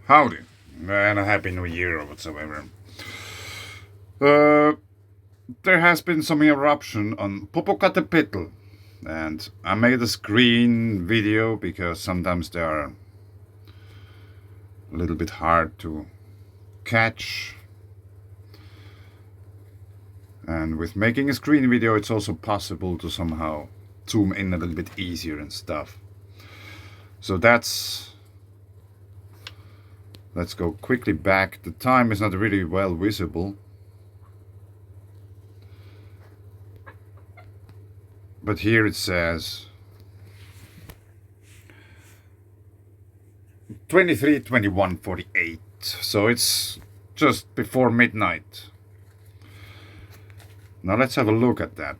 Howdy, and a happy new year or whatsoever. There has been some eruption on Popocatepetl, and I made a screen video because sometimes they are a little bit hard to catch. And with making a screen video, it's also possible to somehow zoom in a little bit easier and stuff. So let's go quickly back. The time is not really well visible, but here it says 23:21:48, so it's just before midnight. Now let's have a look at that.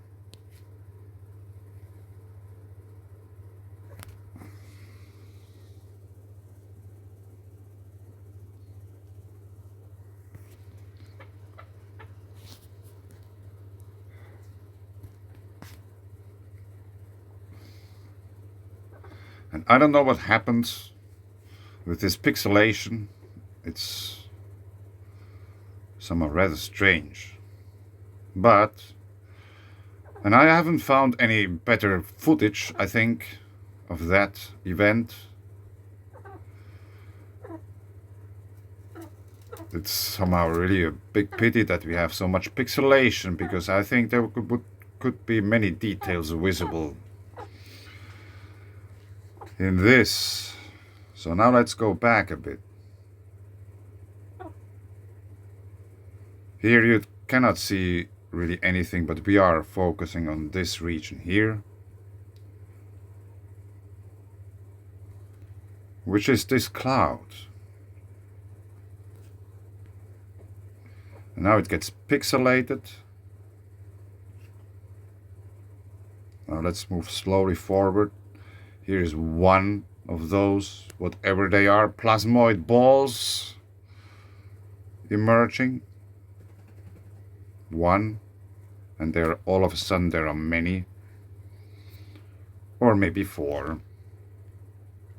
And I don't know what happens with this pixelation. It's somehow rather strange. And I haven't found any better footage, I think, of that event. It's somehow really a big pity that we have so much pixelation, because I think there could be many details visible in this. So now let's go back a bit. Here you cannot see really anything, but we are focusing on this region here, which is this cloud. And now it gets pixelated. Now let's move slowly forward. Here is one of those, whatever they are, plasmoid balls emerging. One, and there all of a sudden there are many, or maybe four.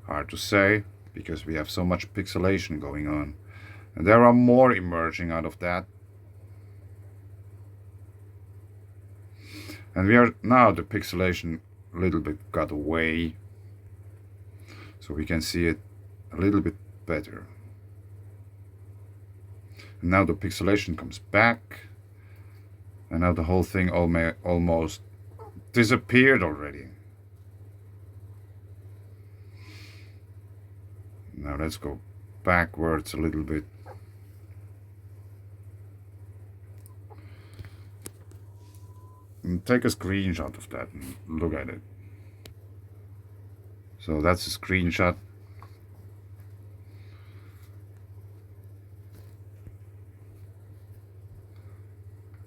Hard to say, because we have so much pixelation going on. And there are more emerging out of that. And we are now, the pixelation a little bit got away, so we can see it a little bit better. And now the pixelation comes back, and now the whole thing almost disappeared already. Now let's go backwards a little bit. And take a screenshot of that and look at it. So that's a screenshot.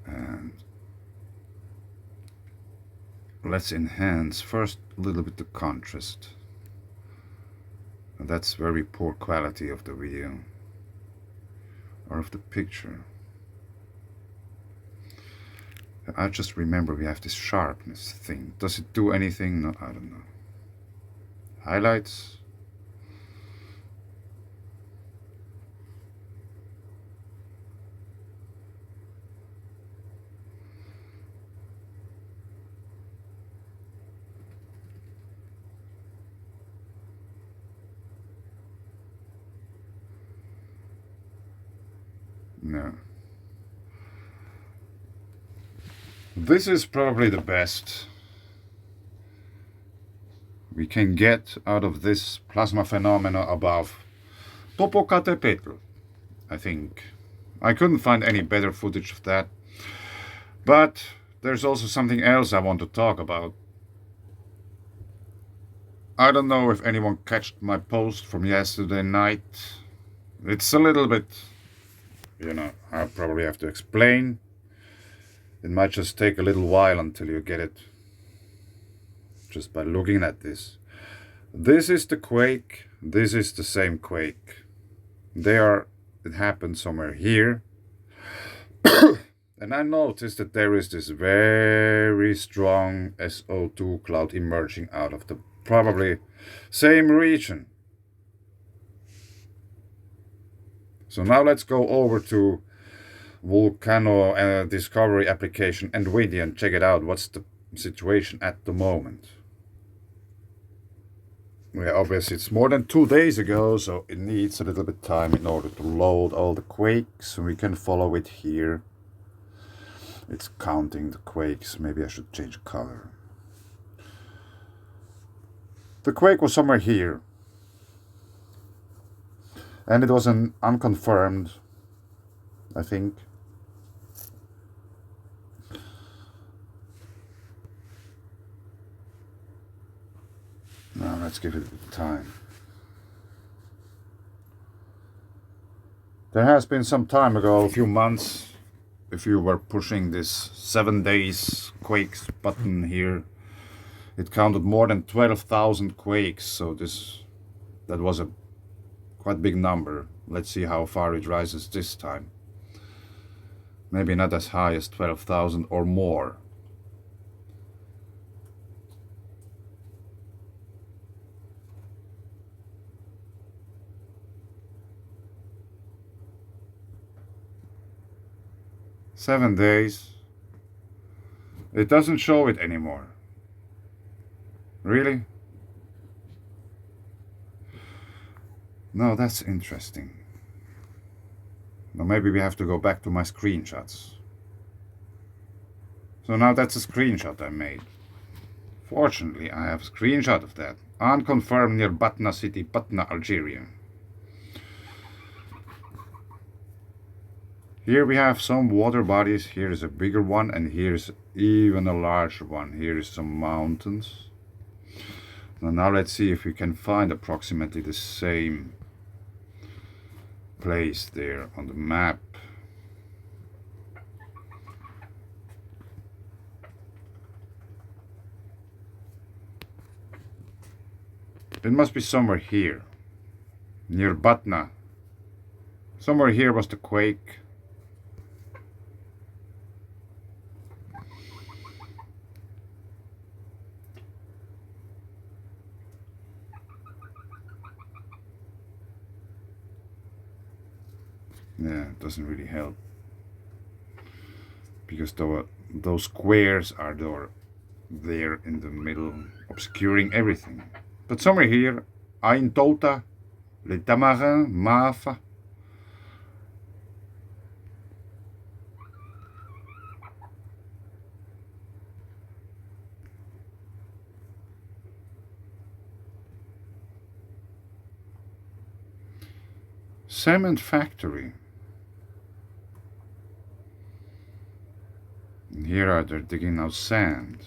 And let's enhance first a little bit the contrast. And that's very poor quality of the video or of the picture. I just remember we have this sharpness thing. Does it do anything? No, I don't know. Highlights. No. This is probably the best we can get out of this plasma phenomena above Popocatepetl, I think. I couldn't find any better footage of that. But there's also something else I want to talk about. I don't know if anyone catched my post from yesterday night. It's a little bit, I probably have to explain. It might just take a little while until you get it, just by looking at this. This is the quake. This is the same quake. It happened somewhere here. And I noticed that there is this very strong SO² cloud emerging out of the probably same region. So now let's go over to volcano discovery application and windy and check it out. What's the situation at the moment? Yeah, obviously it's more than 2 days ago, so it needs a little bit time in order to load all the quakes. We can follow it here. It's counting the quakes. Maybe I should change color. The quake was somewhere here. And it was an unconfirmed, I think. Now let's give it time. There has been some time ago, a few months, if you were pushing this 7 days quakes button here, it counted more than 12,000 quakes. So that was a quite big number. Let's see how far it rises this time. Maybe not as high as 12,000 or more. Seven days. It doesn't show it anymore. Really? No, that's interesting. Now maybe we have to go back to my screenshots. So now that's a screenshot I made. Fortunately, I have a screenshot of that. Unconfirmed near Batna city, Batna, Algeria. Here we have some water bodies. Here is a bigger one, and here's even a larger one. Here is some mountains. Now let's see if we can find approximately the same place there on the map. It must be somewhere here, near Batna. Somewhere here was the quake. Yeah, it doesn't really help, because those squares are there in the middle, obscuring everything. But somewhere here, Ain Tota, Les Tamarins, Mafa. Cement factory. And here they're digging out sand.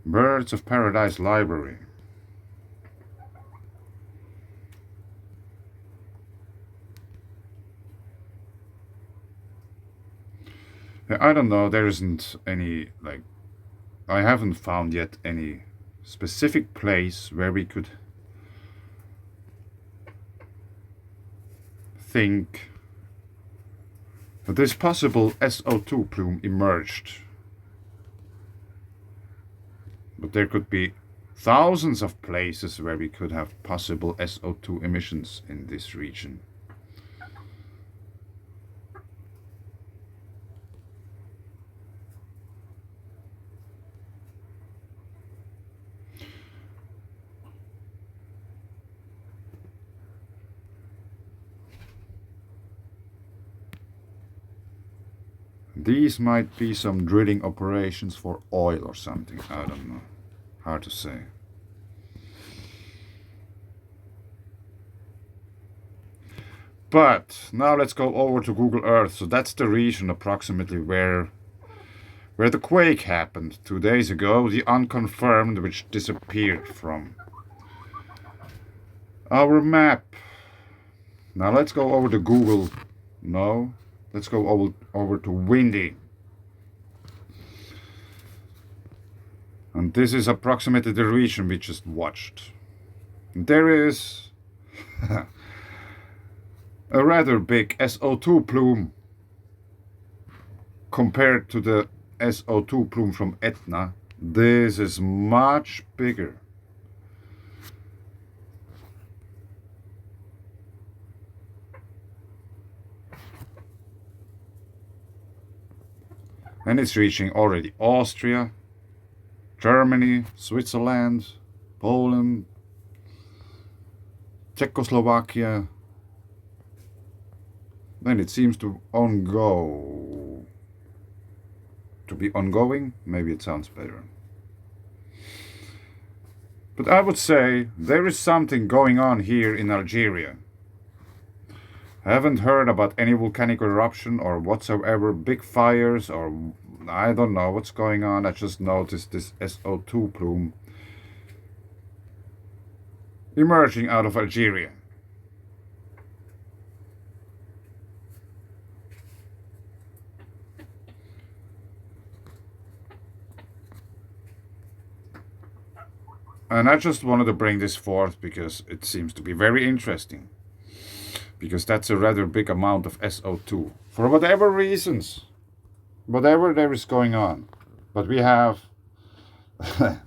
Birds of Paradise Library. I don't know, there isn't any, I haven't found yet any specific place where we could think that this possible SO2 plume emerged. But there could be thousands of places where we could have possible SO2 emissions in this region. These might be some drilling operations for oil or something, I don't know. Hard to say. But now let's go over to Google Earth. So that's the region approximately where the quake happened 2 days ago, the unconfirmed, which disappeared from our map. Now let's go over to Google. No. Let's go over to windy. And this is approximately the region we just watched. There is a rather big SO2 plume compared to the SO2 plume from Etna. This is much bigger. And it's reaching already Austria, Germany, Switzerland, Poland, Czechoslovakia. Then it seems to be ongoing. Maybe it sounds better. But I would say there is something going on here in Algeria. I haven't heard about any volcanic eruption or whatsoever, big fires, or I don't know what's going on. I just noticed this SO2 plume emerging out of Algeria. And I just wanted to bring this forth because it seems to be very interesting. Because that's a rather big amount of SO2. For whatever reasons, whatever there is going on. But we have a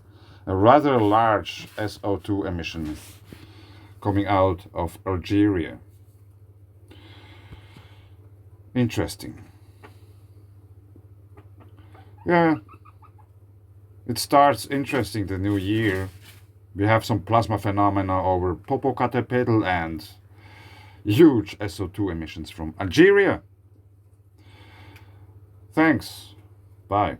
rather large SO2 emission coming out of Algeria. Interesting. Yeah, it starts interesting the new year. We have some plasma phenomena over Popocatepetl and huge SO2 emissions from Algeria. Thanks. Bye.